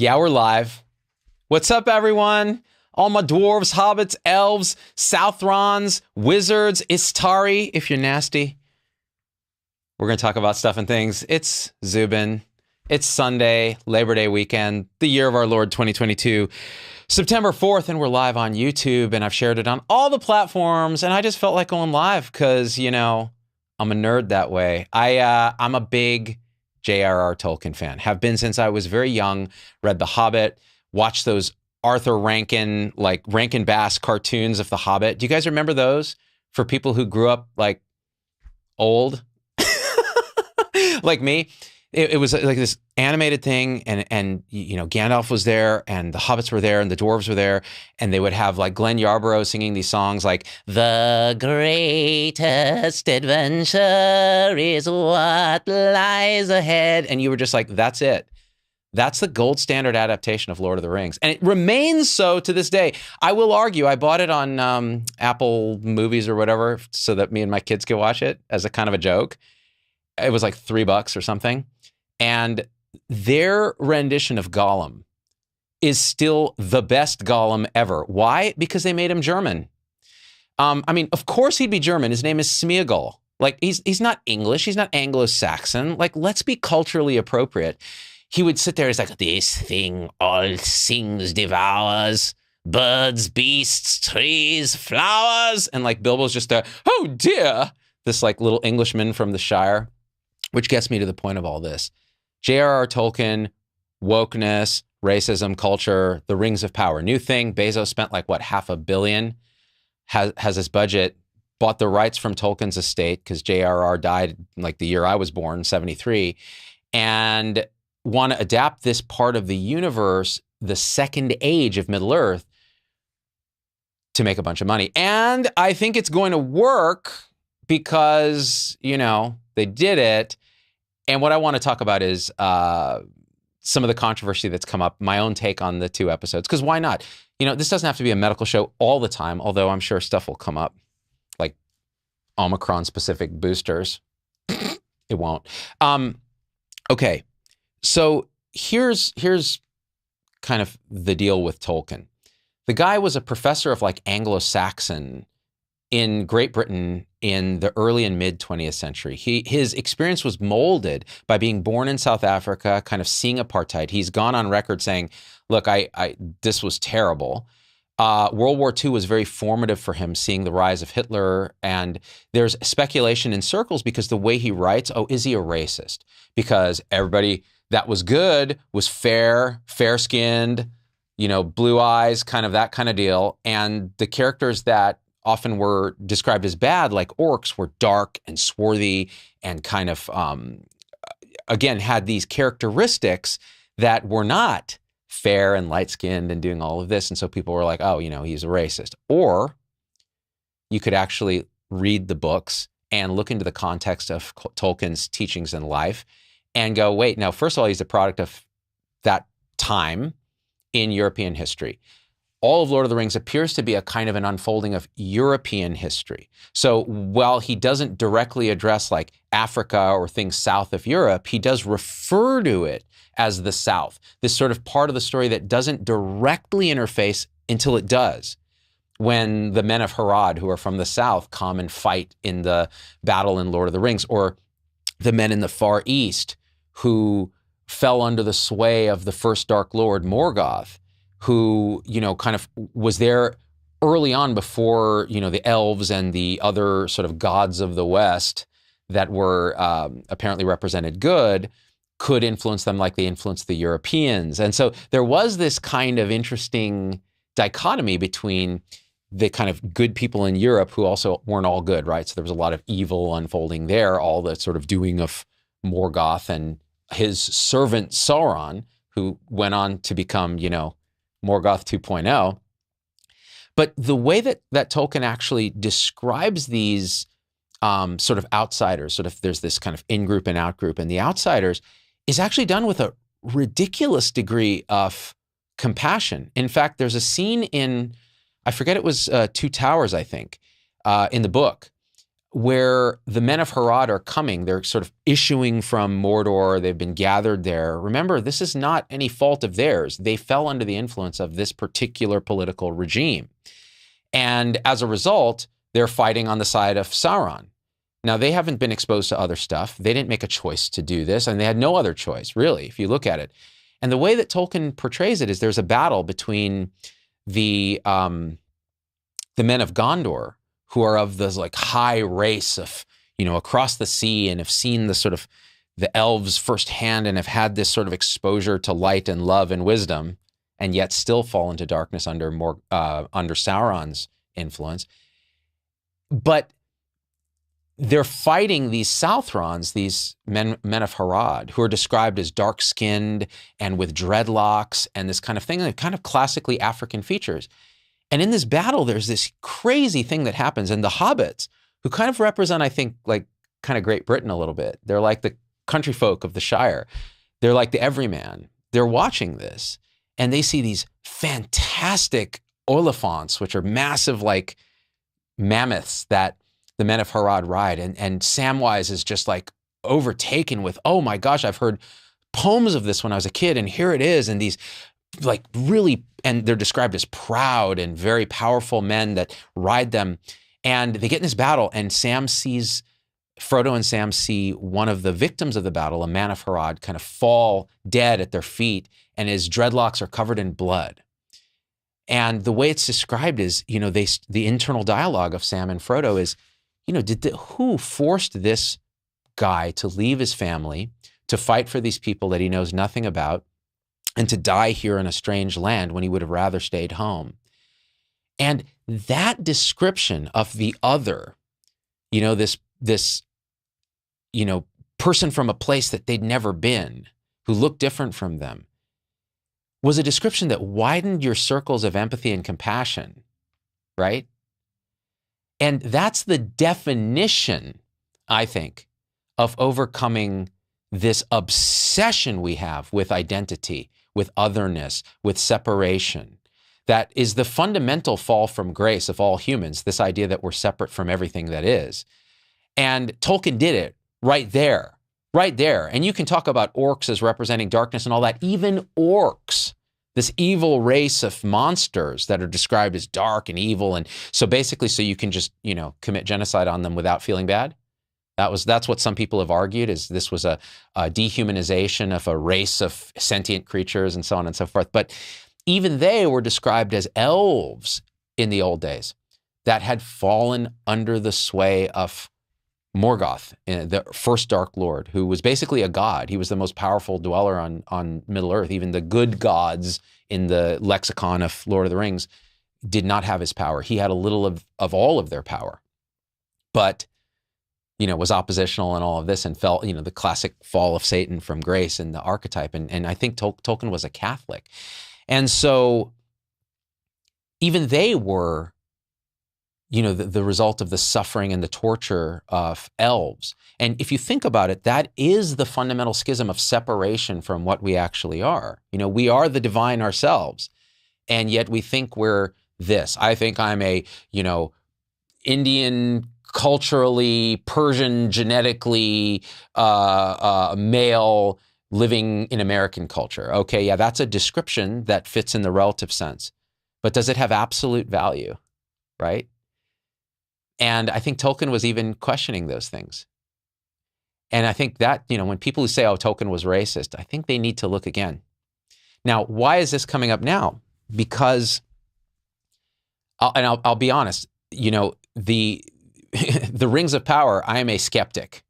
Yeah, we're live. What's up, everyone? All my dwarves, hobbits, elves, southrons, wizards, Istari, if you're nasty. We're going to talk about stuff and things. It's Zubin. It's Sunday, Labor Day weekend, the year of our Lord 2022, September 4th, and we're live on YouTube, and I've shared it on all the platforms, and I just felt like going live because, you know, I'm a nerd that way. I'm a big J.R.R. Tolkien fan. Have been since I was very young. Read The Hobbit. Watched those Arthur Rankin, like Rankin Bass cartoons of The Hobbit. Do you guys remember those? For people who grew up like old, like me. It was like this animated thing, and you know, Gandalf was there, and the hobbits were there, and the dwarves were there, and they would have like Glenn Yarborough singing these songs like "The greatest adventure is what lies ahead," and you were just like, "That's it. That's the gold standard adaptation of Lord of the Rings," and it remains so to this day. I will argue, I bought it on Apple Movies or whatever, so that me and my kids could watch it as a kind of a joke. It was like $3 or something. And their rendition of Gollum is still the best Gollum ever. Why? Because they made him German. I mean, of course he'd be German. His name is Smeagol. Like, he's not English. He's not Anglo-Saxon. Like, let's be culturally appropriate. He would sit there. He's like, "This thing all things devours. Birds, beasts, trees, flowers." And like Bilbo's just a, "Oh dear." This like little Englishman from the Shire. Which gets me to the point of all this. J.R.R. Tolkien, wokeness, racism, culture, the rings of power. New thing, Bezos spent like, what, $500 million? Has his budget, bought the rights from Tolkien's estate, because J.R.R. died like the year I was born, 73, and want to adapt this part of the universe, the second age of Middle-earth, to make a bunch of money. And I think it's going to work because, you know, they did it. And what I want to talk about is some of the controversy that's come up, my own take on the 2 episodes, because why not? You know, this doesn't have to be a medical show all the time, although I'm sure stuff will come up, like Omicron-specific boosters. It won't. Okay, so here's kind of the deal with Tolkien. The guy was a professor of like Anglo-Saxon in Great Britain in the early and mid 20th century. His experience was molded by being born in South Africa, kind of seeing apartheid. He's gone on record saying, look, this was terrible. World War II was very formative for him, seeing the rise of Hitler. And there's speculation in circles because the way he writes, oh, is he a racist? Because everybody that was good was fair-skinned, you know, blue eyes, kind of that kind of deal. And the characters that often were described as bad, like orcs, were dark and swarthy and kind of, again, had these characteristics that were not fair and light-skinned and doing all of this. And so people were like, oh, you know, he's a racist. Or you could actually read the books and look into the context of Tolkien's teachings in life and go, wait, now, first of all, he's a product of that time in European history. All of Lord of the Rings appears to be a kind of an unfolding of European history. So while he doesn't directly address like Africa or things south of Europe, he does refer to it as the South, this sort of part of the story that doesn't directly interface until it does. When the men of Harad, who are from the South, come and fight in the battle in Lord of the Rings, or the men in the Far East who fell under the sway of the first Dark Lord, Morgoth, who, you know, kind of was there early on before, you know, the elves and the other sort of gods of the West that were apparently represented good, could influence them like they influenced the Europeans. And so there was this kind of interesting dichotomy between the kind of good people in Europe who also weren't all good, right? So there was a lot of evil unfolding there, all the sort of doing of Morgoth and his servant Sauron, who went on to become, you know, Morgoth 2.0. But the way that Tolkien actually describes these sort of outsiders, sort of there's this kind of in-group and out-group, and the outsiders is actually done with a ridiculous degree of compassion. In fact, there's a scene in, I forget, it was Two Towers, I think, in the book, where the men of Harad are coming. They're sort of issuing from Mordor. They've been gathered there. Remember, this is not any fault of theirs. They fell under the influence of this particular political regime. And as a result, they're fighting on the side of Sauron. Now, they haven't been exposed to other stuff. They didn't make a choice to do this, and they had no other choice, really, if you look at it. And the way that Tolkien portrays it is there's a battle between the men of Gondor, who are of this like high race of, across the sea and have seen the sort of the elves firsthand and have had this sort of exposure to light and love and wisdom, and yet still fall into darkness under Sauron's influence. But they're fighting these Southrons, these men of Harad, who are described as dark-skinned and with dreadlocks and this kind of thing, and kind of classically African features. And in this battle, there's this crazy thing that happens. And the hobbits, who kind of represent, I think, like kind of Great Britain a little bit. They're like the country folk of the Shire. They're like the everyman. They're watching this, and they see these fantastic olifants, which are massive, like mammoths that the men of Harad ride. And Samwise is just like overtaken with, oh my gosh, I've heard poems of this when I was a kid, and here it is. And these like really, and they're described as proud and very powerful men that ride them. And they get in this battle, and Frodo and Sam see one of the victims of the battle, a man of Harad, kind of fall dead at their feet, and his dreadlocks are covered in blood. And the way it's described is, the internal dialogue of Sam and Frodo is, who forced this guy to leave his family, to fight for these people that he knows nothing about, and to die here in a strange land when he would have rather stayed home? And that description of the other, this person from a place that they'd never been, who looked different from them, was a description that widened your circles of empathy and compassion, right? And that's the definition, I think, of overcoming this obsession we have with identity, with otherness, with separation. That is the fundamental fall from grace of all humans, this idea that we're separate from everything that is. And Tolkien did it right there. And you can talk about orcs as representing darkness and all that. Even orcs, this evil race of monsters that are described as dark and evil. And so basically, so you can just, commit genocide on them without feeling bad. That's what some people have argued, is this was a dehumanization of a race of sentient creatures and so on and so forth. But even they were described as elves in the old days that had fallen under the sway of Morgoth, the first Dark Lord, who was basically a god. He was the most powerful dweller on Middle Earth. Even the good gods in the lexicon of Lord of the Rings did not have his power. He had a little of all of their power, but was oppositional and all of this, and fell, the classic fall of Satan from grace and the archetype. And I think Tolkien was a Catholic. And so even they were, the result of the suffering and the torture of elves. And if you think about it, that is the fundamental schism of separation from what we actually are. We are the divine ourselves, and yet we think we're this. I think I'm a, Indian, culturally, Persian, genetically male living in American culture. Okay, yeah, that's a description that fits in the relative sense. But does it have absolute value, right? And I think Tolkien was even questioning those things. And I think that, when people who say, oh, Tolkien was racist, I think they need to look again. Now, why is this coming up now? Because, I'll be honest, the Rings of Power, I am a skeptic.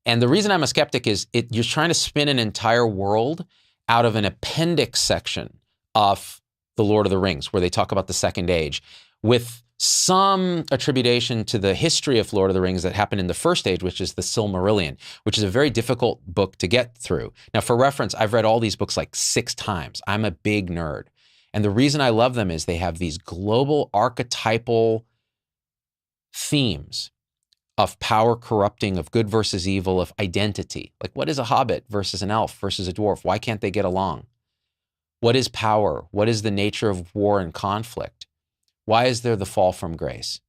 And the reason I'm a skeptic is you're trying to spin an entire world out of an appendix section of The Lord of the Rings, where they talk about the Second Age, with some attribution to the history of Lord of the Rings that happened in the First Age, which is the Silmarillion, which is a very difficult book to get through. Now, for reference, I've read all these books like 6 times. I'm a big nerd. And the reason I love them is they have these global archetypal themes of power corrupting, of good versus evil, of identity. Like, what is a hobbit versus an elf versus a dwarf? Why can't they get along? What is power? What is the nature of war and conflict? Why is there the fall from grace?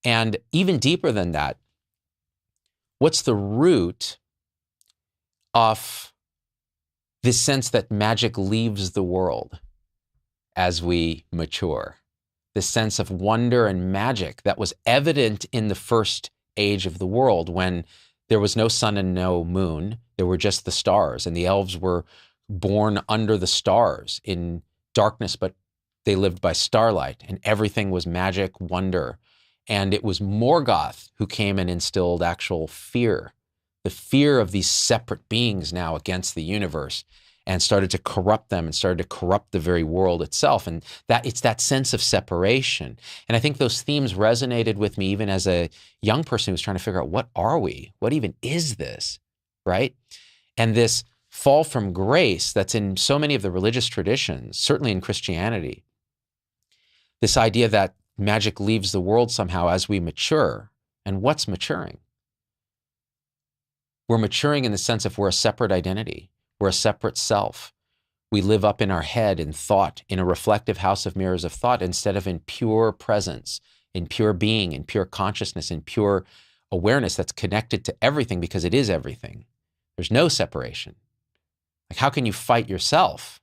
And even deeper than that, what's the root of this sense that magic leaves the world as we mature? This sense of wonder and magic that was evident in the first age of the world when there was no sun and no moon. There were just the stars, and the elves were born under the stars in darkness, but they lived by starlight, and everything was magic, wonder. And it was Morgoth who came and instilled actual fear, the fear of these separate beings now against the universe, and started to corrupt them and started to corrupt the very world itself. And that it's that sense of separation. And I think those themes resonated with me even as a young person who was trying to figure out, what are we? What even is this, right? And this fall from grace that's in so many of the religious traditions, certainly in Christianity, this idea that magic leaves the world somehow as we mature. And what's maturing? We're maturing in the sense of we're a separate identity. We're a separate self. We live up in our head in thought, in a reflective house of mirrors of thought, instead of in pure presence, in pure being, in pure consciousness, in pure awareness that's connected to everything because it is everything. There's no separation. Like, how can you fight yourself?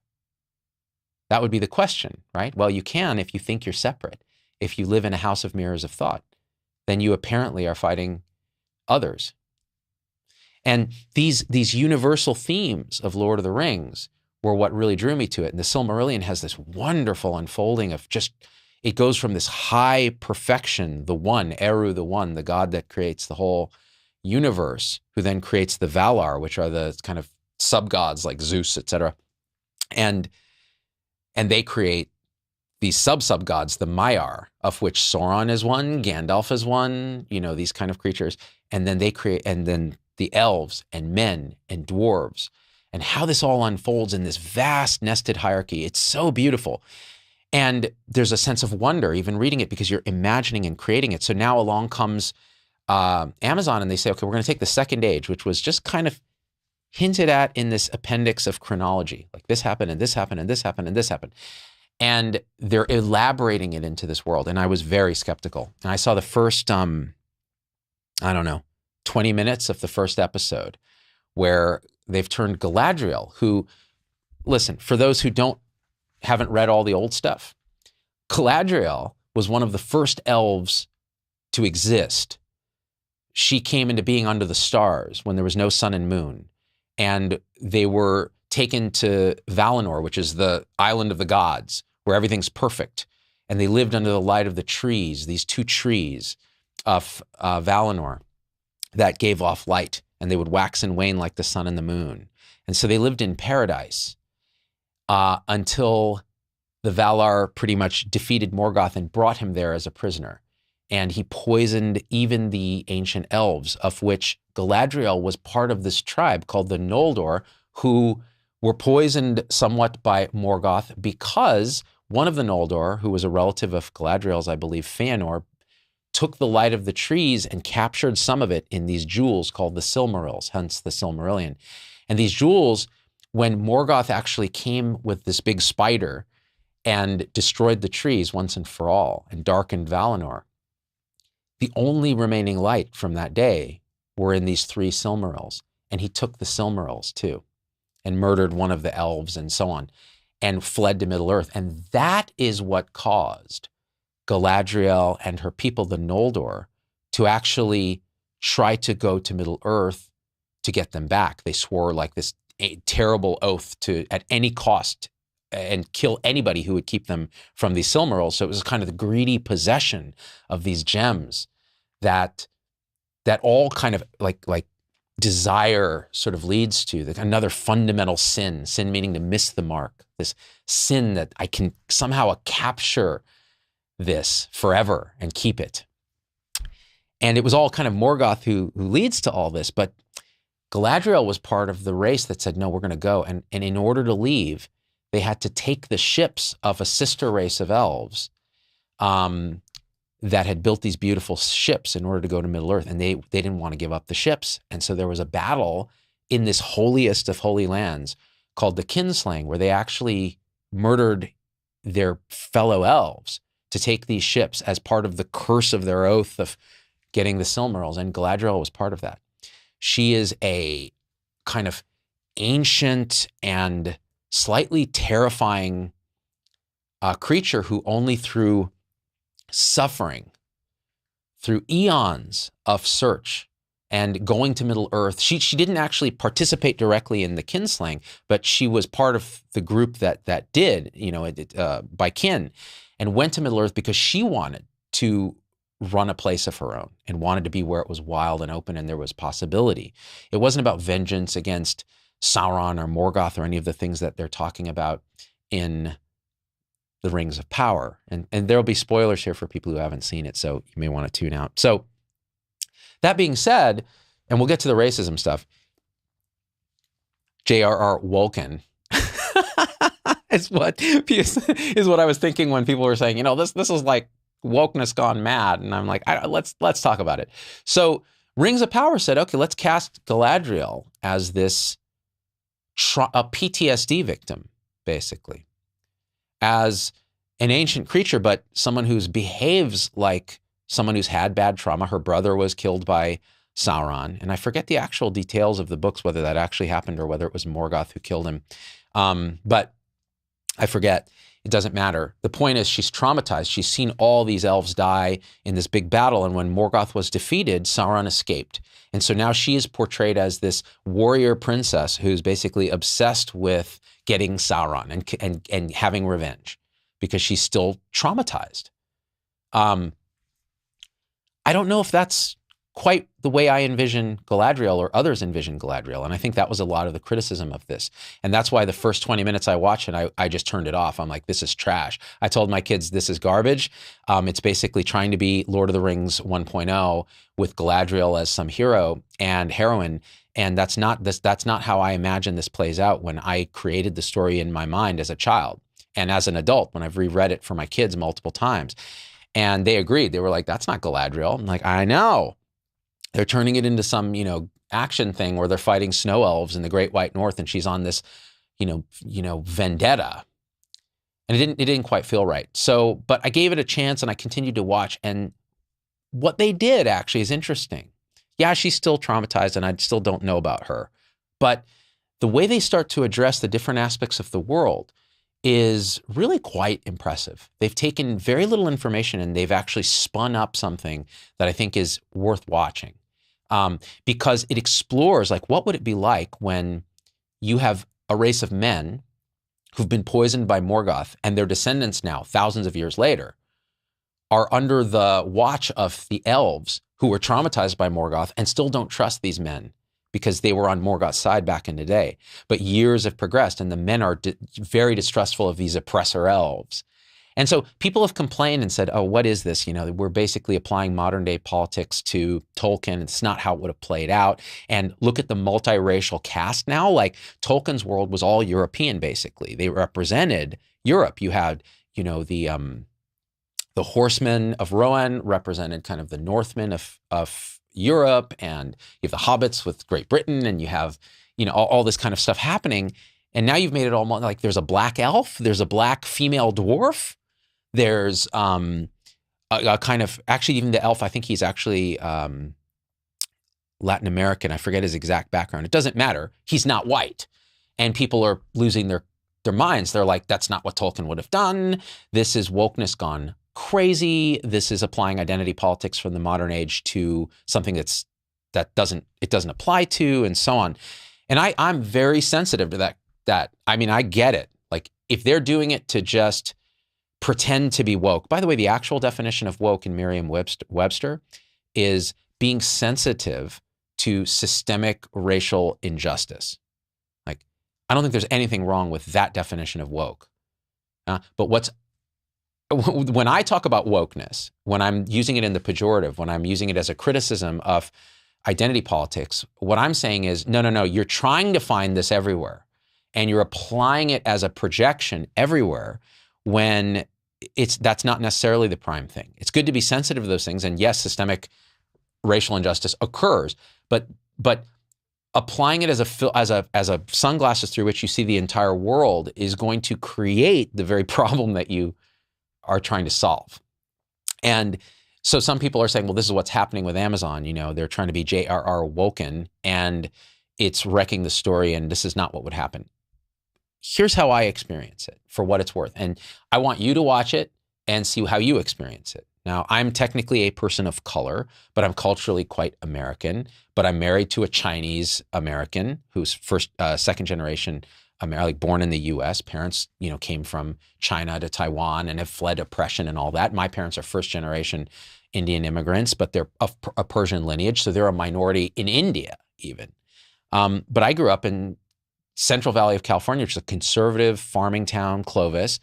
That would be the question, right? Well, you can if you think you're separate. If you live in a house of mirrors of thought, then you apparently are fighting others. And these universal themes of Lord of the Rings were what really drew me to it. And the Silmarillion has this wonderful unfolding of just, it goes from this high perfection, the one, Eru, the one, the God that creates the whole universe, who then creates the Valar, which are the kind of sub-gods like Zeus, etc. And they create these sub-gods, the Maiar, of which Sauron is one, Gandalf is one, you know, these kind of creatures. And then they create, and then the elves and men and dwarves, and how this all unfolds in this vast nested hierarchy. It's so beautiful. And there's a sense of wonder even reading it because you're imagining and creating it. So now along comes Amazon and they say, okay, we're going to take the second age, which was just kind of hinted at in this appendix of chronology. Like this happened and this happened and this happened and this happened. And they're elaborating it into this world. And I was very skeptical. And I saw the first, 20 minutes of the first episode where they've turned Galadriel, who, listen, for those who haven't read all the old stuff, Galadriel was one of the first elves to exist. She came into being under the stars when there was no sun and moon. And they were taken to Valinor, which is the island of the gods, where everything's perfect. And they lived under the light of the trees, these two trees of Valinor that gave off light, and they would wax and wane like the sun and the moon. And so they lived in paradise until the Valar pretty much defeated Morgoth and brought him there as a prisoner. And he poisoned even the ancient elves, of which Galadriel was part of this tribe called the Noldor, who were poisoned somewhat by Morgoth because one of the Noldor, who was a relative of Galadriel's, I believe, Fëanor, took the light of the trees and captured some of it in these jewels called the Silmarils, hence the Silmarillion. And these jewels, when Morgoth actually came with this big spider and destroyed the trees once and for all and darkened Valinor, the only remaining light from that day were in these three Silmarils. And he took the Silmarils too and murdered one of the elves and so on and fled to Middle-earth. And that is what caused Galadriel and her people, the Noldor, to actually try to go to Middle-earth to get them back. They swore like this terrible oath to, at any cost, and kill anybody who would keep them from these Silmarils. So it was kind of the greedy possession of these gems that all kind of like desire sort of leads to, another fundamental sin meaning to miss the mark, this sin that I can somehow capture this forever and keep it. And it was all kind of Morgoth who leads to all this, but Galadriel was part of the race that said, no, we're going to go. And in order to leave, they had to take the ships of a sister race of elves that had built these beautiful ships in order to go to Middle-earth. And they didn't want to give up the ships. And so there was a battle in this holiest of holy lands called the Kinslaying, where they actually murdered their fellow elves to take these ships as part of the curse of their oath of getting the Silmarils, and Galadriel was part of that. She is a kind of ancient and slightly terrifying creature who only through suffering, through eons of search and going to Middle Earth, she didn't actually participate directly in the kinslaying, but she was part of the group that did, by kin, and went to Middle Earth because she wanted to run a place of her own and wanted to be where it was wild and open and there was possibility. It wasn't about vengeance against Sauron or Morgoth or any of the things that they're talking about in the Rings of Power. And there'll be spoilers here for people who haven't seen it, so you may want to tune out. So that being said, and we'll get to the racism stuff, J.R.R. Woken is what I was thinking when people were saying, this is like wokeness gone mad. And I'm like, let's talk about it. So Rings of Power said, okay, let's cast Galadriel as this a PTSD victim, basically, as an ancient creature, but someone who behaves like someone who's had bad trauma. Her brother was killed by Sauron, and I forget the actual details of the books, whether that actually happened or whether it was Morgoth who killed him. But I forget. It doesn't matter. The point is she's traumatized. She's seen all these elves die in this big battle, and when Morgoth was defeated, Sauron escaped. And so now she is portrayed as this warrior princess who's basically obsessed with getting Sauron and having revenge because she's still traumatized. I don't know if that's quite the way I envision Galadriel or others envision Galadriel. And I think that was a lot of the criticism of this. And that's why the first 20 minutes I watched and I just turned it off. I'm like, this is trash. I told my kids, this is garbage. It's basically trying to be Lord of the Rings 1.0 with Galadriel as some hero and heroine. And that's not how I imagine this plays out when I created the story in my mind as a child and as an adult when I've reread it for my kids multiple times. And they agreed. They were like, that's not Galadriel. I'm like, I know. They're turning it into some, action thing where they're fighting snow elves in the Great White North, and she's on this, vendetta. And it didn't quite feel right. So, but I gave it a chance and I continued to watch. And what they did actually is interesting. Yeah, she's still traumatized and I still don't know about her. But the way they start to address the different aspects of the world is really quite impressive. They've taken very little information and they've actually spun up something that I think is worth watching. Because it explores, like, what would it be like when you have a race of men who've been poisoned by Morgoth and their descendants now, thousands of years later, are under the watch of the elves who were traumatized by Morgoth and still don't trust these men because they were on Morgoth's side back in the day. But years have progressed and the men are very distrustful of these oppressor elves. And so people have complained and said, oh, what is this? We're basically applying modern day politics to Tolkien. It's not how it would have played out. And look at the multiracial cast now. Like Tolkien's world was all European, basically. They represented Europe. You had, the horsemen of Rohan represented kind of the Northmen of Europe, and you have the hobbits with Great Britain, and you have, all this kind of stuff happening. And now you've made it almost like there's a black elf, there's a black female dwarf, there's a kind of, actually even the elf, I think he's actually Latin American. I forget his exact background. It doesn't matter. He's not white. And people are losing their minds. They're like, that's not what Tolkien would have done. This is wokeness gone crazy. This is applying identity politics from the modern age to something that doesn't apply to, and so on. And I'm very sensitive to that. I mean, I get it. Like if they're doing it to just pretend to be woke. By the way, the actual definition of woke in Merriam-Webster is being sensitive to systemic racial injustice. Like, I don't think there's anything wrong with that definition of woke. But when I talk about wokeness, when I'm using it in the pejorative, when I'm using it as a criticism of identity politics, what I'm saying is, no, you're trying to find this everywhere. And you're applying it as a projection everywhere when that's not necessarily the prime thing. It's good to be sensitive to those things. And yes, systemic racial injustice occurs, but applying it as a sunglasses through which you see the entire world is going to create the very problem that you are trying to solve. And so some people are saying, well, this is what's happening with Amazon. You know, they're trying to be J.R.R. woken, and it's wrecking the story, and this is not what would happen. Here's how I experience it, for what it's worth. And I want you to watch it and see how you experience it. Now, I'm technically a person of color, but I'm culturally quite American. But I'm married to a Chinese American who's second generation like born in the U.S. Parents, you know, came from China to Taiwan and have fled oppression and all that. My parents are first generation Indian immigrants, but they're of a Persian lineage, so they're a minority in India even. But I grew up in Central Valley of California, which is a conservative farming town, Clovis.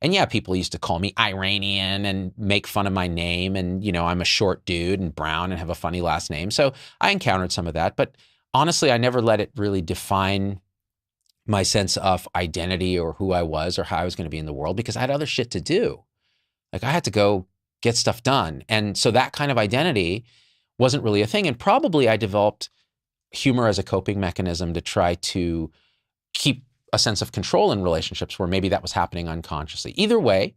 And yeah, people used to call me Iranian and make fun of my name. And, you know, I'm a short dude and brown and have a funny last name. So I encountered some of that. But honestly, I never let it really define my sense of identity or who I was or how I was going to be in the world, because I had other shit to do. Like I had to go get stuff done. And so that kind of identity wasn't really a thing. And probably I developed humor as a coping mechanism to try to keep a sense of control in relationships where maybe that was happening unconsciously. Either way,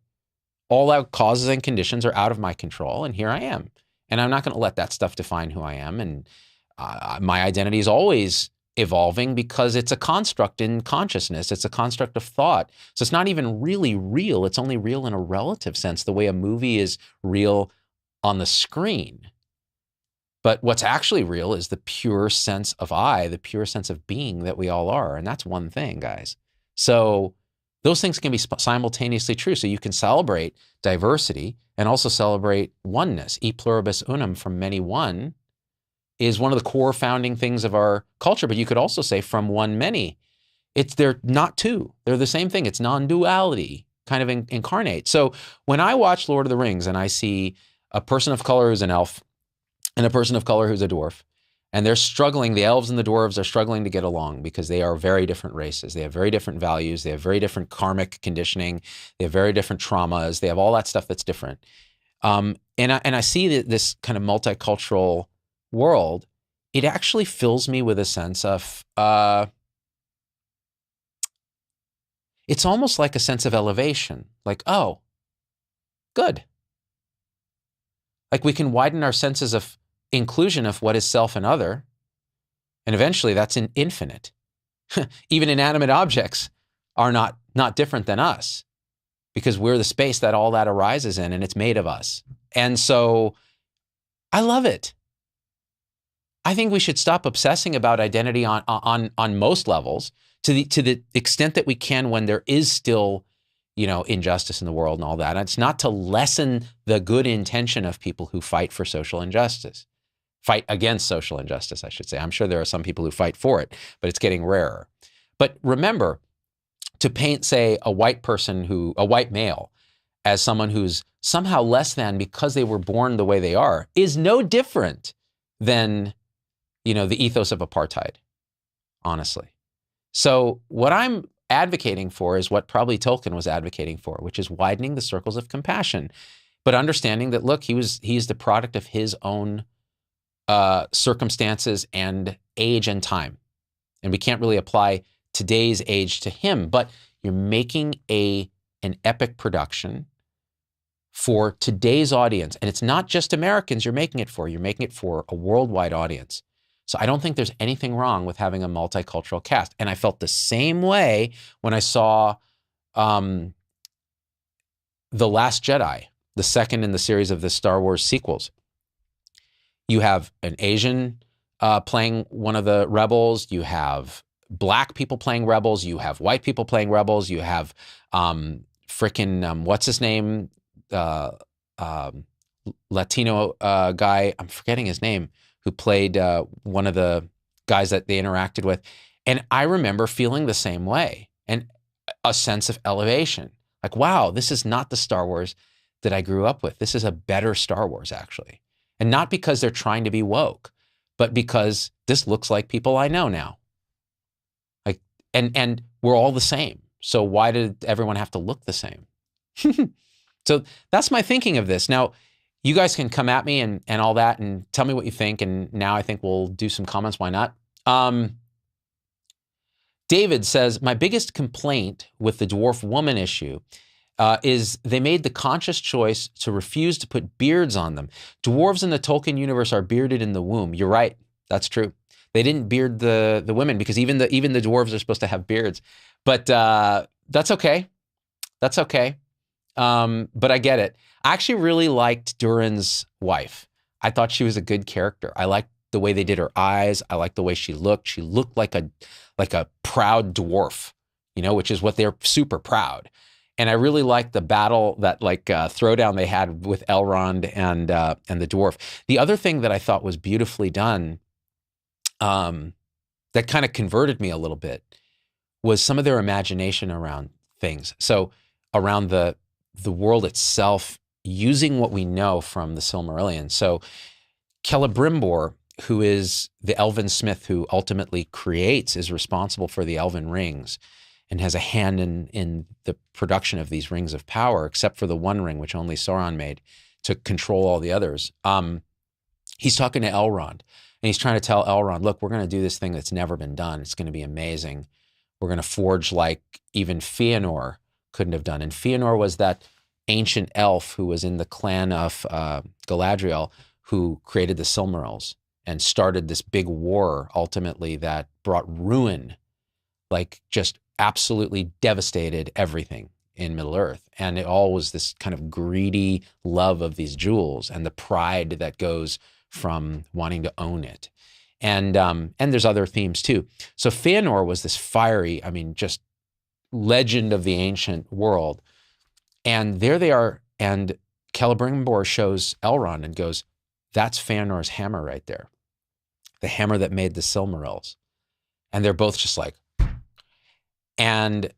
all our causes and conditions are out of my control, and here I am. And I'm not going to let that stuff define who I am. And my identity is always evolving because it's a construct in consciousness. It's a construct of thought. So it's not even really real. It's only real in a relative sense, the way a movie is real on the screen. But what's actually real is the pure sense of I, the pure sense of being that we all are. And that's one thing, guys. So those things can be simultaneously true. So you can celebrate diversity and also celebrate oneness. E pluribus unum, from many one, is one of the core founding things of our culture. But you could also say from one many. They're not two. They're the same thing. It's non-duality kind of incarnate. So when I watch Lord of the Rings and I see a person of color who's an elf and a person of color who's a dwarf, and they're struggling, the elves and the dwarves are struggling to get along because they are very different races. They have very different values. They have very different karmic conditioning. They have very different traumas. They have all that stuff that's different. And I see this kind of multicultural world. It actually fills me with a sense of, it's almost like a sense of elevation. Like, oh, good. Like we can widen our senses of inclusion of what is self and other. And eventually that's infinite. Even inanimate objects are not different than us because we're the space that all that arises in, and it's made of us. And so I love it. I think we should stop obsessing about identity on most levels to the extent that we can when there is still, you know, injustice in the world and all that. And it's not to lessen the good intention of people who fight for social injustice. Fight against social injustice, I should say. I'm sure there are some people who fight for it, but it's getting rarer. But remember, to paint, say, a white male, as someone who's somehow less than because they were born the way they are, is no different than, you know, the ethos of apartheid, honestly. So what I'm advocating for is what probably Tolkien was advocating for, which is widening the circles of compassion, but understanding that, look, he's the product of his own circumstances and age and time. And we can't really apply today's age to him, but you're making an epic production for today's audience. And it's not just Americans you're making it for a worldwide audience. So I don't think there's anything wrong with having a multicultural cast. And I felt the same way when I saw The Last Jedi, the second in the series of the Star Wars sequels. You have an Asian playing one of the rebels. You have black people playing rebels. You have white people playing rebels. You have what's his name? Latino guy. I'm forgetting his name, who played one of the guys that they interacted with. And I remember feeling the same way, and a sense of elevation. Like, wow, this is not the Star Wars that I grew up with. This is a better Star Wars, actually. And not because they're trying to be woke, but because this looks like people I know now. Like, and we're all the same. So why did everyone have to look the same? So that's my thinking of this. Now, you guys can come at me and all that and tell me what you think. And now I think we'll do some comments. Why not? David says, my biggest complaint with the dwarf woman issue is they made the conscious choice to refuse to put beards on them. Dwarves in the Tolkien universe are bearded in the womb. You're right. That's true. They didn't beard the women because even the dwarves are supposed to have beards. But that's okay. That's okay. But I get it. I actually really liked Durin's wife. I thought she was a good character. I liked the way they did her eyes. I liked the way she looked. She looked like a proud dwarf, which is what they're super proud. And I really liked the battle, that throwdown they had with Elrond and the dwarf. The other thing that I thought was beautifully done, that kind of converted me a little bit, was some of their imagination around things. So around the world itself, using what we know from the Silmarillion. So Celebrimbor, who is the elven smith who ultimately is responsible for the elven rings and has a hand in the production of these rings of power, except for the one ring, which only Sauron made to control all the others. He's talking to Elrond, and he's trying to tell Elrond, look, we're going to do this thing that's never been done. It's going to be amazing. We're going to forge like even Fëanor couldn't have done. And Fëanor was that ancient elf who was in the clan of Galadriel, who created the Silmarils and started this big war ultimately that brought ruin, like just absolutely devastated everything in Middle-earth. And it all was this kind of greedy love of these jewels and the pride that goes from wanting to own it. And there's other themes too. So Fëanor was this fiery, just legend of the ancient world. And there they are. And Celebrimbor shows Elrond and goes, that's Fëanor's hammer right there. The hammer that made the Silmarils. And they're both just like, and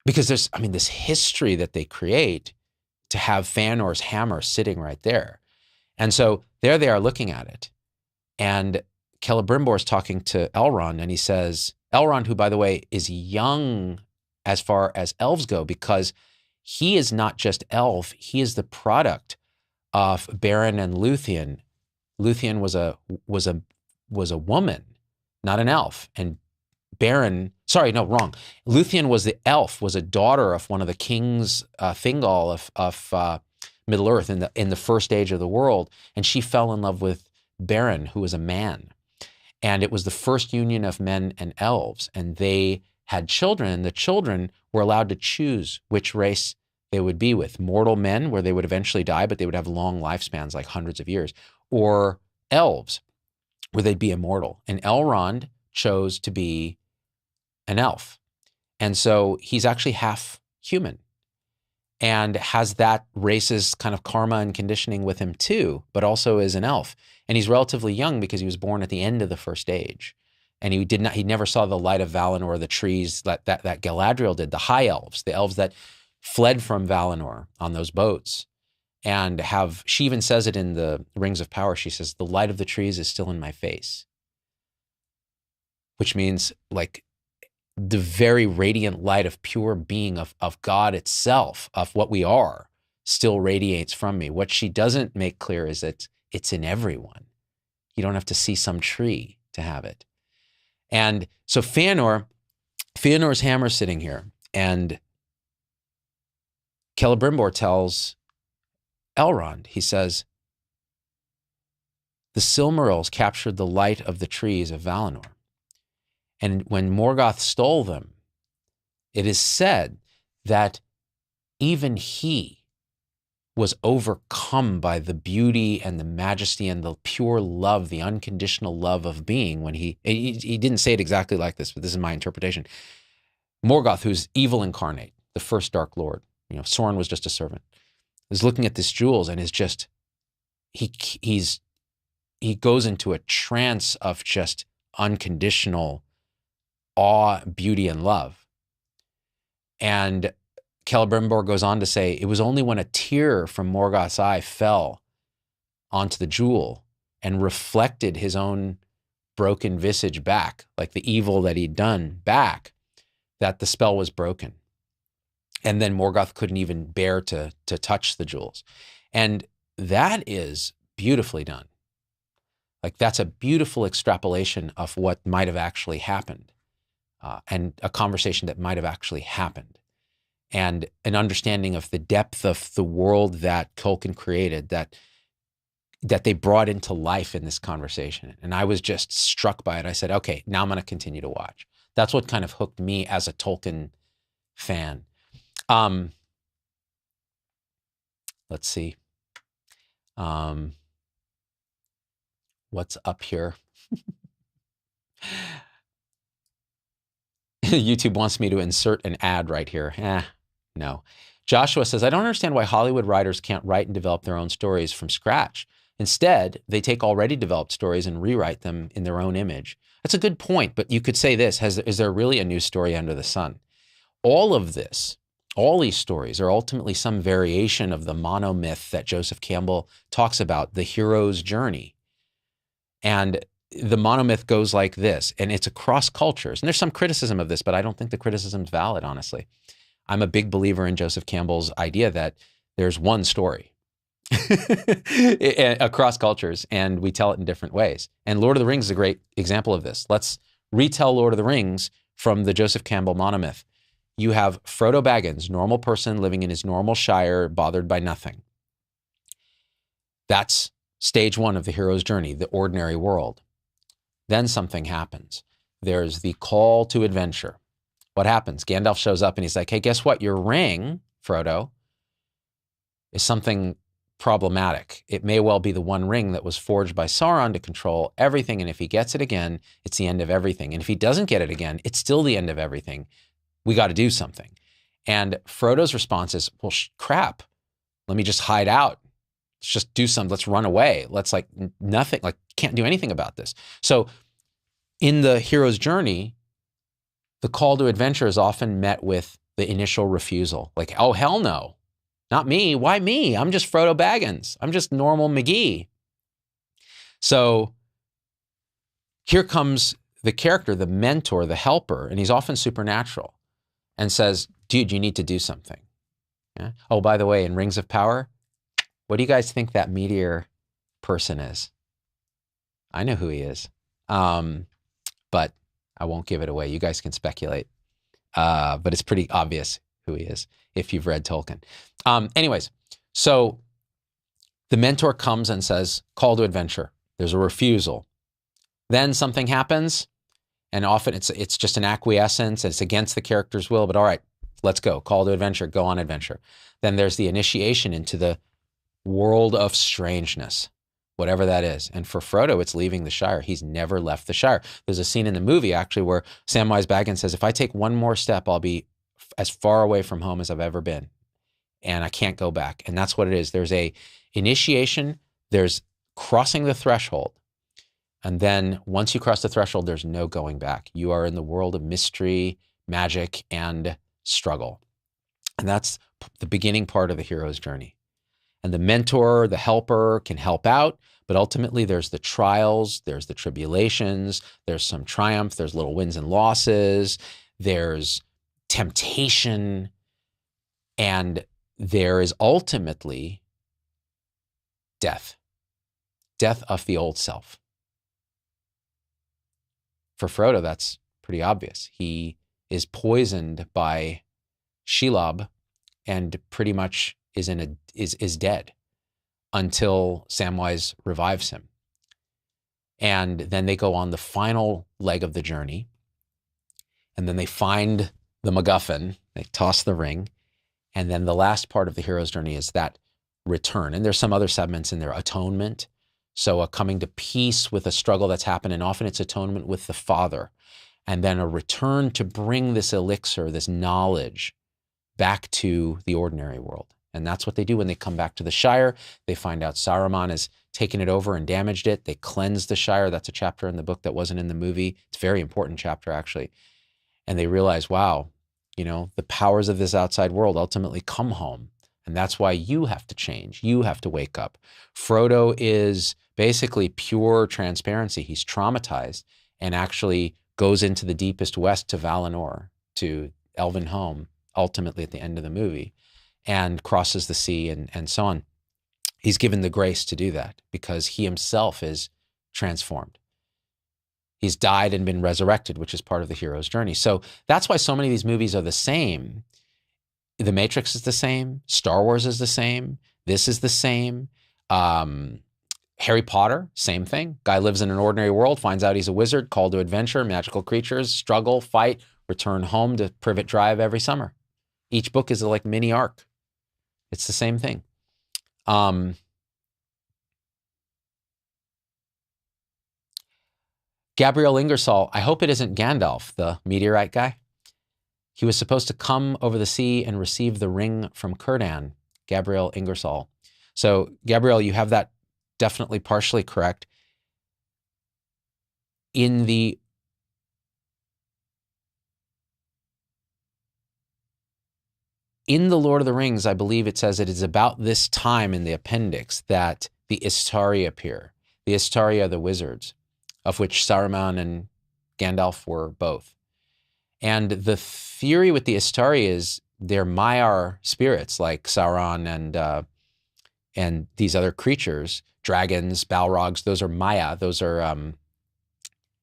because there's, this history that they create to have Fëanor's hammer sitting right there. And so there they are looking at it. And Celebrimbor is talking to Elrond, and he says, Elrond, who, by the way, is young as far as elves go, because he is not just elf, he is the product of Beren and Luthien. Luthien was a woman, not an elf. And Beren, sorry, no, wrong. Luthien was the elf, was a daughter of one of the kings, Thingol of Middle-earth in the first age of the world. And she fell in love with Beren, who was a man. And it was the first union of men and elves. And they had children, and the children were allowed to choose which race they would be with. Mortal men, where they would eventually die, but they would have long lifespans, like hundreds of years. Or elves, where they'd be immortal. And Elrond chose to be an elf. And so he's actually half human and has that race's kind of karma and conditioning with him too, but also is an elf. And he's relatively young because he was born at the end of the first age. And he never saw the light of Valinor or the trees that Galadriel did, the high elves, the elves that fled from Valinor on those boats. And she even says it in the Rings of Power. She says, the light of the trees is still in my face. Which means like the very radiant light of pure being of God itself, of what we are, still radiates from me. What she doesn't make clear is that it's in everyone. You don't have to see some tree to have it. And so Fëanor's hammer sitting here, and Celebrimbor tells Elrond, he says, the Silmarils captured the light of the trees of Valinor. And when Morgoth stole them, it is said that even he was overcome by the beauty and the majesty and the pure love, the unconditional love of being when he didn't say it exactly like this, but this is my interpretation. Morgoth, who's evil incarnate, the first Dark Lord, Sauron was just a servant, is looking at these jewels and is just, he goes into a trance of just unconditional awe, beauty, and love. And Celebrimbor goes on to say, it was only when a tear from Morgoth's eye fell onto the jewel and reflected his own broken visage back, like the evil that he'd done back, that the spell was broken. And then Morgoth couldn't even bear to touch the jewels. And that is beautifully done. Like that's a beautiful extrapolation of what might have actually happened, and a conversation that might have actually happened. and an understanding of the depth of the world that Tolkien created, that they brought into life in this conversation. And I was just struck by it. I said, okay, now I'm going to continue to watch. That's what kind of hooked me as a Tolkien fan. Let's see. What's up here? YouTube wants me to insert an ad right here. No. Joshua says, I don't understand why Hollywood writers can't write and develop their own stories from scratch. Instead, they take already developed stories and rewrite them in their own image. That's a good point, but you could say this, is there really a new story under the sun? All of this, all these stories are ultimately some variation of the monomyth that Joseph Campbell talks about, the hero's journey. And the monomyth goes like this, and it's across cultures. And there's some criticism of this, but I don't think the criticism's valid, honestly. I'm a big believer in Joseph Campbell's idea that there's one story across cultures, and we tell it in different ways. And Lord of the Rings is a great example of this. Let's retell Lord of the Rings from the Joseph Campbell monomyth. You have Frodo Baggins, normal person living in his normal shire, bothered by nothing. That's stage one of the hero's journey, the ordinary world. Then something happens. There's the call to adventure. What happens? Gandalf shows up and he's like, hey, guess what? Your ring, Frodo, is something problematic. It may well be the one ring that was forged by Sauron to control everything. And if he gets it again, it's the end of everything. And if he doesn't get it again, it's still the end of everything. We got to do something. And Frodo's response is, well, crap. Let me just hide out. Let's just do something. Let's run away. Let's can't do anything about this. So in the hero's journey, the call to adventure is often met with the initial refusal. Like, oh, hell no. Not me. Why me? I'm just Frodo Baggins. I'm just normal McGee. So here comes the character, the mentor, the helper, and he's often supernatural, and says, dude, you need to do something. Yeah? Oh, by the way, in Rings of Power, what do you guys think that meteor person is? I know who he is, but I won't give it away. You guys can speculate, but it's pretty obvious who he is if you've read Tolkien. Anyways, so the mentor comes and says, call to adventure. There's a refusal. Then something happens, and often it's just an acquiescence. It's against the character's will, but all right, let's go. Call to adventure. Go on adventure. Then there's the initiation into the world of strangeness, whatever that is. And for Frodo, it's leaving the Shire. He's never left the Shire. There's a scene in the movie, actually, where Samwise Baggins says, if I take one more step, I'll be as far away from home as I've ever been. And I can't go back. And that's what it is. There's a initiation. There's crossing the threshold. And then once you cross the threshold, there's no going back. You are in the world of mystery, magic, and struggle. And that's the beginning part of the hero's journey. And the mentor, the helper can help out, but ultimately there's the trials, there's the tribulations, there's some triumph, there's little wins and losses, there's temptation, and there is ultimately death. Death of the old self. For Frodo, that's pretty obvious. He is poisoned by Shelob and pretty much is dead until Samwise revives him. And then they go on the final leg of the journey, and then they find the MacGuffin, they toss the ring, and then the last part of the hero's journey is that return. And there's some other segments in there, atonement. So a coming to peace with a struggle that's happened, and often it's atonement with the Father. And then a return to bring this elixir, this knowledge, back to the ordinary world. And that's what they do when they come back to the Shire. They find out Saruman has taken it over and damaged it. They cleanse the Shire. That's a chapter in the book that wasn't in the movie. It's a very important chapter, actually. And they realize, wow, you know, the powers of this outside world ultimately come home. And that's why you have to change. You have to wake up. Frodo is basically pure transparency. He's traumatized and actually goes into the deepest west to Valinor, to Elven home, ultimately at the end of the movie, and crosses the sea and so on. He's given the grace to do that because he himself is transformed. He's died and been resurrected, which is part of the hero's journey. So that's why so many of these movies are the same. The Matrix is the same. Star Wars is the same. This is the same. Harry Potter, same thing. Guy lives in an ordinary world, finds out he's a wizard, called to adventure, magical creatures, struggle, fight, return home to Privet Drive every summer. Each book is like mini arc. It's the same thing. Gabriel Ingersoll, I hope it isn't Gandalf, the meteorite guy. He was supposed to come over the sea and receive the ring from Círdan. Gabriel Ingersoll. So, Gabriel, you have that definitely partially correct. In the Lord of the Rings, I believe it says it is about this time in the appendix that the Istari appear. The Istari are the wizards, of which Saruman and Gandalf were both. And the theory with the Istari is they're Maiar spirits like Sauron and these other creatures, dragons, Balrogs. Those are Maya. Those are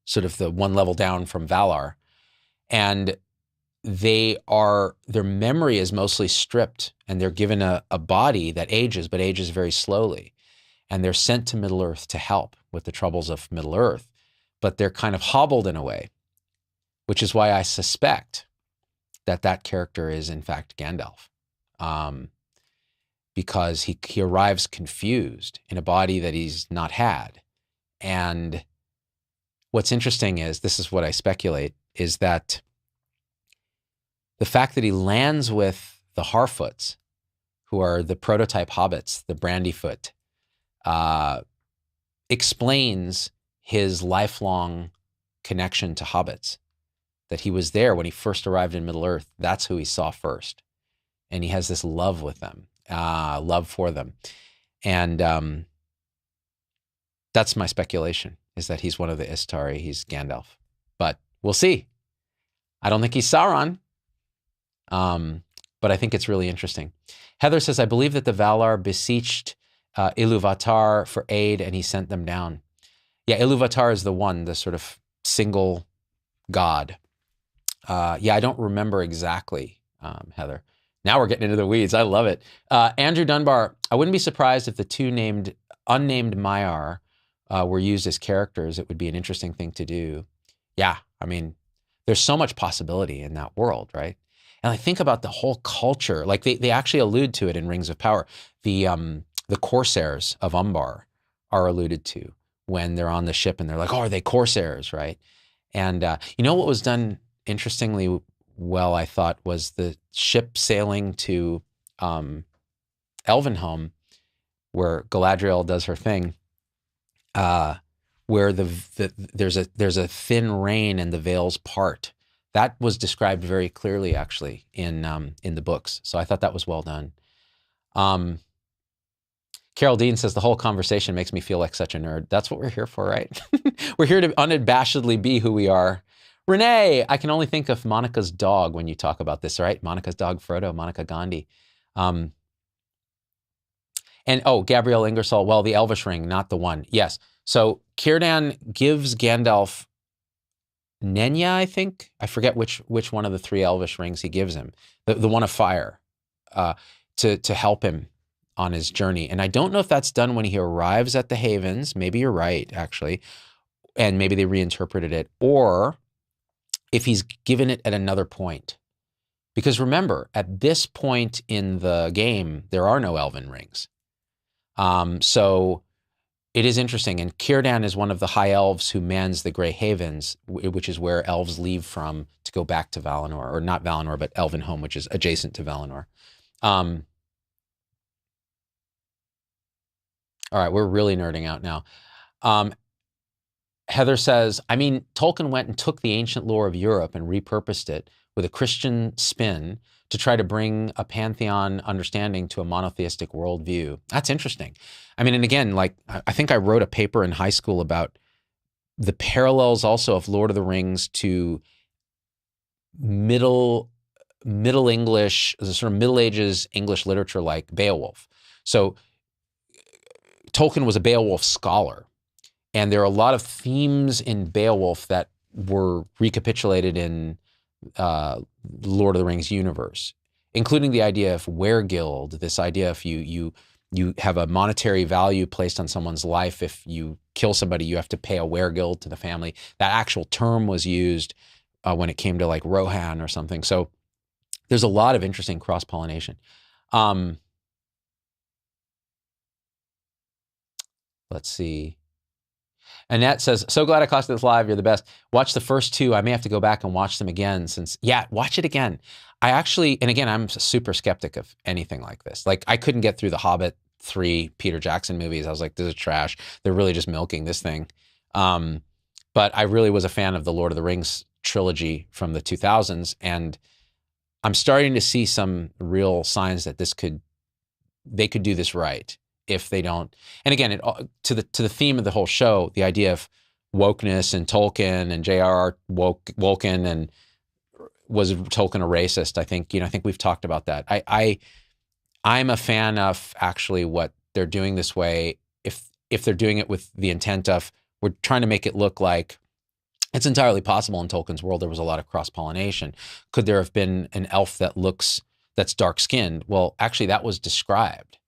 sort of the one level down from Valar. And their memory is mostly stripped, and they're given a body that ages, but ages very slowly. And they're sent to Middle-earth to help with the troubles of Middle-earth. But they're kind of hobbled in a way, which is why I suspect that character is in fact Gandalf. Because he arrives confused in a body that he's not had. And what's interesting is, this is what I speculate, is that the fact that he lands with the Harfoots, who are the prototype hobbits, the Brandyfoot, explains his lifelong connection to hobbits. That he was there when he first arrived in Middle-earth. That's who he saw first. And he has this love with them, love for them. And that's my speculation, is that he's one of the Istari, he's Gandalf. But we'll see. I don't think he's Sauron. But I think it's really interesting. Heather says, I believe that the Valar beseeched Ilúvatar for aid and he sent them down. Yeah, Ilúvatar is the one, the sort of single god. Yeah, I don't remember exactly, Heather. Now we're getting into the weeds. I love it. Andrew Dunbar, I wouldn't be surprised if the two unnamed Maiar were used as characters. It would be an interesting thing to do. Yeah, I mean, there's so much possibility in that world, right? And I think about the whole culture. Like they actually allude to it in Rings of Power. The Corsairs of Umbar are alluded to when they're on the ship and they're like, oh, are they Corsairs, right? And you know what was done interestingly well, I thought, was the ship sailing to Elvenhome, where Galadriel does her thing, where there's a thin rain and the veils part. That was described very clearly, actually, in the books. So I thought that was well done. Carol Dean says, the whole conversation makes me feel like such a nerd. That's what we're here for, right? We're here to unabashedly be who we are. Renee, I can only think of Monica's dog when you talk about this, right? Monica's dog, Frodo, Monica Gandhi. And, oh, Gabrielle Ingersoll, well, the Elvish ring, not the one. Yes. So Círdan gives Gandalf Nenya, I think. I forget which one of the three Elvish rings he gives him. The one of fire, to help him on his journey. And I don't know if that's done when he arrives at the Havens. Maybe you're right, actually. And maybe they reinterpreted it. Or if he's given it at another point. Because remember, at this point in the game, there are no elven rings. So it is interesting. And Círdan is one of the high elves who mans the Grey Havens, which is where elves leave from to go back to Valinor. Or not Valinor, but Elvenhome, which is adjacent to Valinor. All right, we're really nerding out now. Heather says, I mean, Tolkien went and took the ancient lore of Europe and repurposed it with a Christian spin to try to bring a pantheon understanding to a monotheistic worldview. That's interesting. I mean, and again, like, I think I wrote a paper in high school about the parallels also of Lord of the Rings to Middle English, the sort of Middle Ages English literature like Beowulf. So Tolkien was a Beowulf scholar. And there are a lot of themes in Beowulf that were recapitulated in Lord of the Rings universe. including the idea of weregild, this idea if you have a monetary value placed on someone's life. If you kill somebody, you have to pay a weregild to the family. That actual term was used when it came to like Rohan or something. So there's a lot of interesting cross-pollination. Let's see. Annette says, so glad I caught this live. You're the best. Watch the first two. I may have to go back and watch them again yeah, watch it again. I actually, and again, I'm a super skeptic of anything like this. Like I couldn't get through the Hobbit 3 Peter Jackson movies. I was like, this is trash. They're really just milking this thing. But I really was a fan of the Lord of the Rings trilogy from the 2000s. And I'm starting to see some real signs that they could do this right if they don't. And again, to the theme of the whole show, the idea of wokeness and Tolkien and J.R.R. Woken, and was Tolkien a racist? I think we've talked about that. I'm a fan of actually what they're doing this way. If they're doing it with the intent of, we're trying to make it look like it's entirely possible in Tolkien's world there was a lot of cross-pollination. Could there have been an elf that's dark-skinned? Well, actually that was described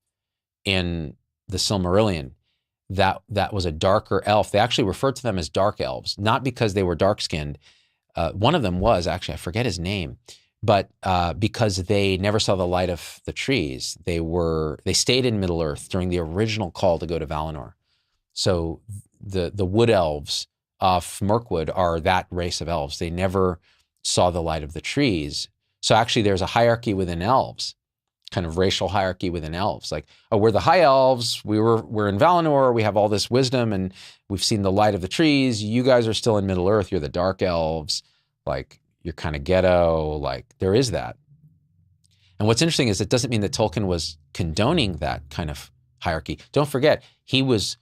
in the Silmarillion. That was a darker elf. They actually referred to them as dark elves, not because they were dark-skinned. One of them was, actually, I forget his name, but because they never saw the light of the trees. They stayed in Middle-earth during the original call to go to Valinor. So the wood elves of Mirkwood are that race of elves. They never saw the light of the trees. So actually there's a hierarchy within elves, kind of racial hierarchy within elves. Like, oh, we're the high elves. We're in Valinor. We have all this wisdom and we've seen the light of the trees. You guys are still in Middle-earth. You're the dark elves. Like, you're kind of ghetto. Like, there is that. And what's interesting is it doesn't mean that Tolkien was condoning that kind of hierarchy. Don't forget, he was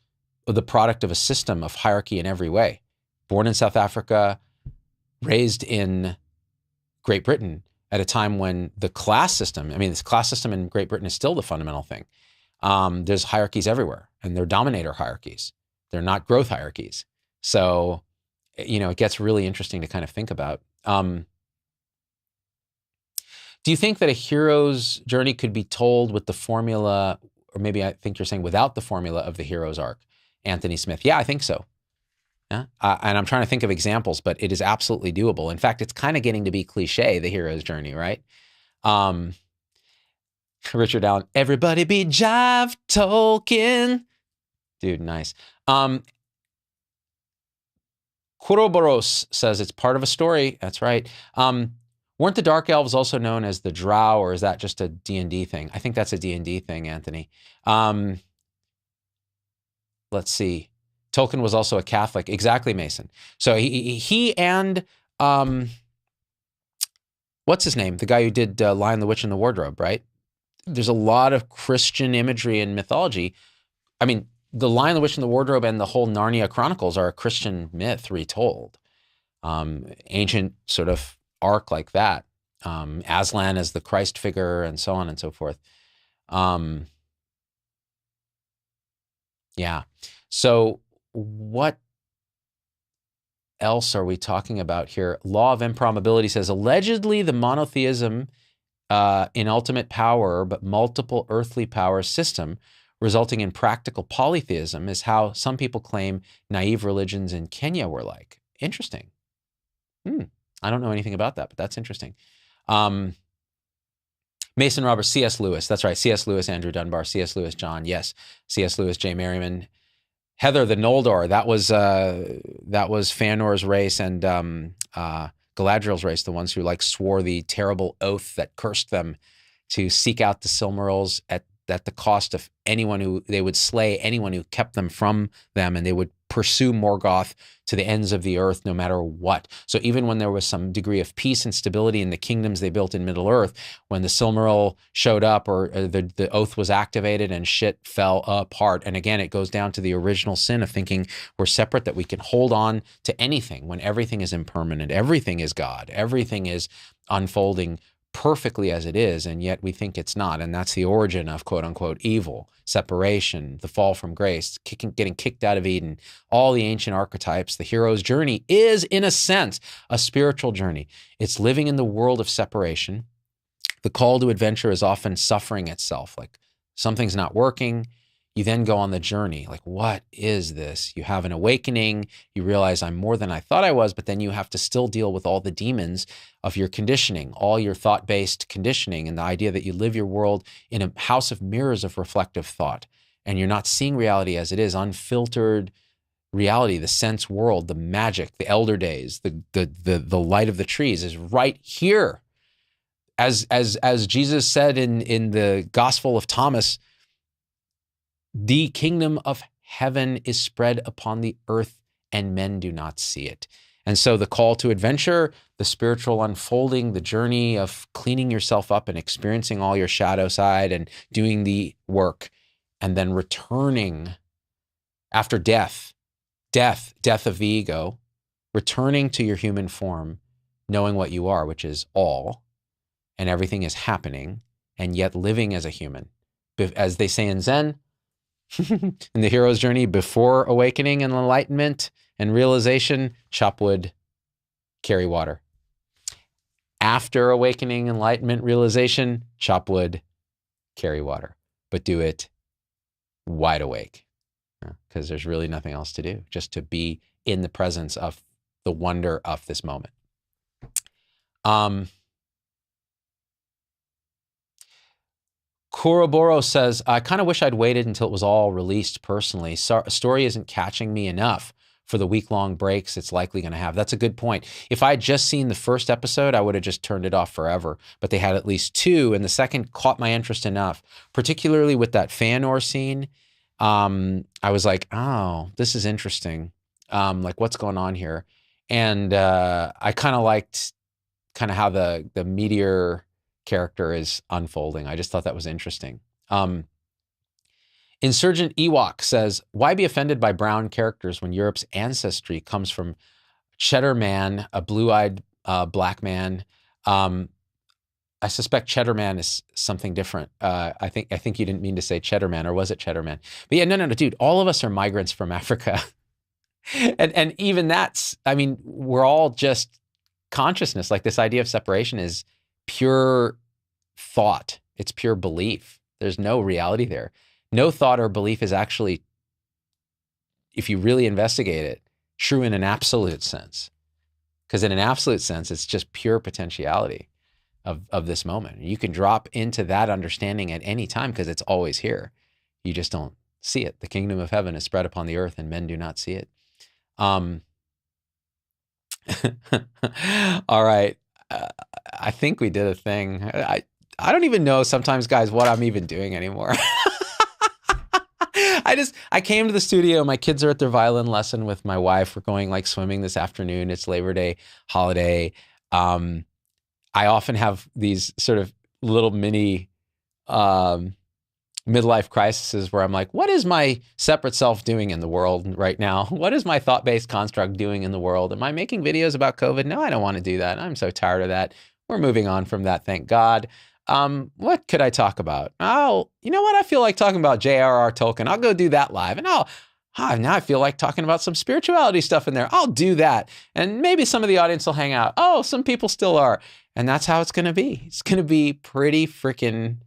the product of a system of hierarchy in every way. Born in South Africa, raised in Great Britain at a time when the class system, this class system in Great Britain is still the fundamental thing. There's hierarchies everywhere, and they're dominator hierarchies. They're not growth hierarchies. So, it gets really interesting to kind of think about. Do you think that a hero's journey could be told with the formula, or maybe I think you're saying without the formula of the hero's arc? Anthony Smith. Yeah, I think so. Yeah. And I'm trying to think of examples, but it is absolutely doable. In fact, it's kind of getting to be cliche, the hero's journey, right? Richard Allen, everybody be Jive Tolkien. Dude, nice. Kuroboros says it's part of a story. That's right. Weren't the Dark Elves also known as the Drow, or is that just a D&D thing? I think that's a D&D thing, Anthony. Let's see. Tolkien was also a Catholic. Exactly, Mason. So he and, what's his name? The guy who did Lion, the Witch, and the Wardrobe, right? There's a lot of Christian imagery and mythology. The Lion, the Witch, and the Wardrobe and the whole Narnia Chronicles are a Christian myth retold. Ancient sort of arc like that. Aslan as the Christ figure and so on and so forth. Yeah. So what else are we talking about here? Law of improbability says, allegedly the monotheism in ultimate power, but multiple earthly power system resulting in practical polytheism is how some people claim naive religions in Kenya were like. Interesting. I don't know anything about that, but that's interesting. Mason Roberts, C.S. Lewis. That's right. C.S. Lewis, Andrew Dunbar, C.S. Lewis, John. Yes. C.S. Lewis, J. Merriman. Heather, the Noldor. That was Feanor's race and Galadriel's race, the ones who swore the terrible oath that cursed them to seek out the Silmarils at the cost of they would slay anyone who kept them from them, and they would pursue Morgoth to the ends of the earth no matter what. So even when there was some degree of peace and stability in the kingdoms they built in Middle-earth, when the Silmaril showed up or the oath was activated and shit fell apart. And again, it goes down to the original sin of thinking we're separate, that we can hold on to anything when everything is impermanent, everything is God, everything is unfolding perfectly as it is, and yet we think it's not. And that's the origin of quote-unquote evil, separation, the fall from grace, getting kicked out of Eden. All the ancient archetypes, the hero's journey is, in a sense, a spiritual journey. It's living in the world of separation, The call to adventure is often suffering itself, like something's not working. You then go on the journey, like, what is this? You have an awakening. You realize I'm more than I thought I was, but then you have to still deal with all the demons of your conditioning, all your thought-based conditioning, and the idea that you live your world in a house of mirrors of reflective thought, and you're not seeing reality as it is, unfiltered reality, the sense world, the magic, the elder days, the light of the trees is right here. As Jesus said in the Gospel of Thomas, the kingdom of heaven is spread upon the earth and men do not see it. And so the call to adventure, the spiritual unfolding, the journey of cleaning yourself up and experiencing all your shadow side and doing the work, and then returning after death of the ego, returning to your human form, knowing what you are, which is all, and everything is happening, and yet living as a human. As they say in Zen, in the hero's journey, before awakening and enlightenment and realization, chop wood, carry water. After awakening, enlightenment, realization, chop wood, carry water. But do it wide awake, because there's really nothing else to do, just to be in the presence of the wonder of this moment. Kuroboro says, I kind of wish I'd waited until it was all released personally. A story isn't catching me enough for the week-long breaks it's likely going to have. That's a good point. If I had just seen the first episode, I would have just turned it off forever. But they had at least two, and the second caught my interest enough, particularly with that Fëanor scene. I was like, oh, this is interesting. Like, what's going on here? And I kind of liked how the meteor character is unfolding. I just thought that was interesting. Insurgent Ewok says, why be offended by brown characters when Europe's ancestry comes from Cheddar Man, a blue-eyed black man? I suspect Cheddar Man is something different. I think you didn't mean to say Cheddar Man, or was it Cheddar Man? But yeah, no, dude, all of us are migrants from Africa. and even that's, I mean, we're all just consciousness. Like, this idea of separation is pure thought. It's pure belief. There's no reality there. No thought or belief is actually, if you really investigate it, true in an absolute sense. Because in an absolute sense, it's just pure potentiality of this moment. You can drop into that understanding at any time because it's always here. You just don't see it. The kingdom of heaven is spread upon the earth and men do not see it. All right. I think we did a thing. I don't even know sometimes, guys, what I'm even doing anymore. I came to the studio. My kids are at their violin lesson with my wife. We're going like swimming this afternoon. It's Labor Day holiday. I often have these sort of little mini midlife crises where I'm like, what is my separate self doing in the world right now? What is my thought-based construct doing in the world? Am I making videos about COVID? No, I don't want to do that. I'm so tired of that. We're moving on from that, thank God. What could I talk about? Oh, you know what? I feel like talking about J.R.R. Tolkien. I'll go do that live. And now I feel like talking about some spirituality stuff in there. I'll do that. And maybe some of the audience will hang out. Oh, some people still are. And that's how it's going to be. It's going to be pretty freaking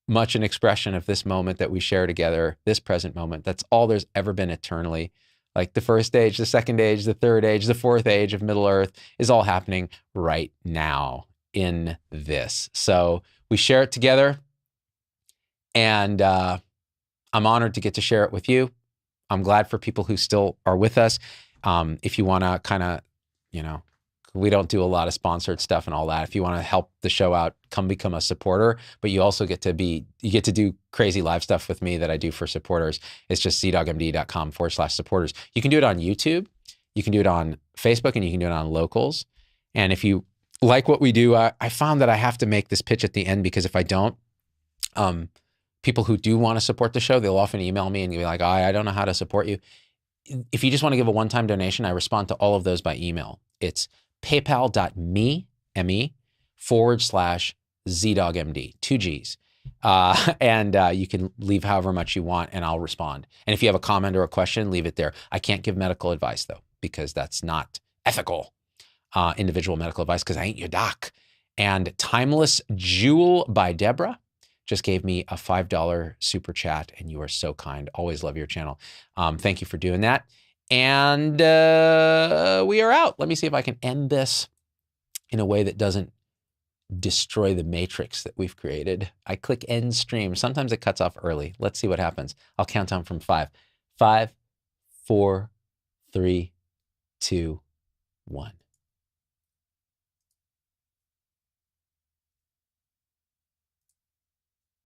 much an expression of this moment that we share together, this present moment. That's all there's ever been eternally. Like the first age, the second age, the third age, the fourth age of Middle Earth is all happening right now in this. So we share it together, and I'm honored to get to share it with you. I'm glad for people who still are with us. If you want to kind of, we don't do a lot of sponsored stuff and all that. If you want to help the show out, come become a supporter, but you also get to do crazy live stuff with me that I do for supporters. It's just zdogmd.com/supporters. You can do it on YouTube. You can do it on Facebook, and you can do it on Locals. And if you like what we do, I found that I have to make this pitch at the end, because if I don't, people who do want to support the show, they'll often email me and be like, I don't know how to support you. If you just want to give a one-time donation, I respond to all of those by email. It's paypal.me/zdogmd, 2 G's. And you can leave however much you want and I'll respond. And if you have a comment or a question, leave it there. I can't give medical advice though, because that's not ethical, individual medical advice, because I ain't your doc. And Timeless Jewel by Deborah just gave me a $5 super chat, and you are so kind. Always love your channel. Thank you for doing that. And we are out. Let me see if I can end this in a way that doesn't destroy the matrix that we've created. I click end stream. Sometimes it cuts off early. Let's see what happens. I'll count down from 5. 5, 4, 3, 2, 1.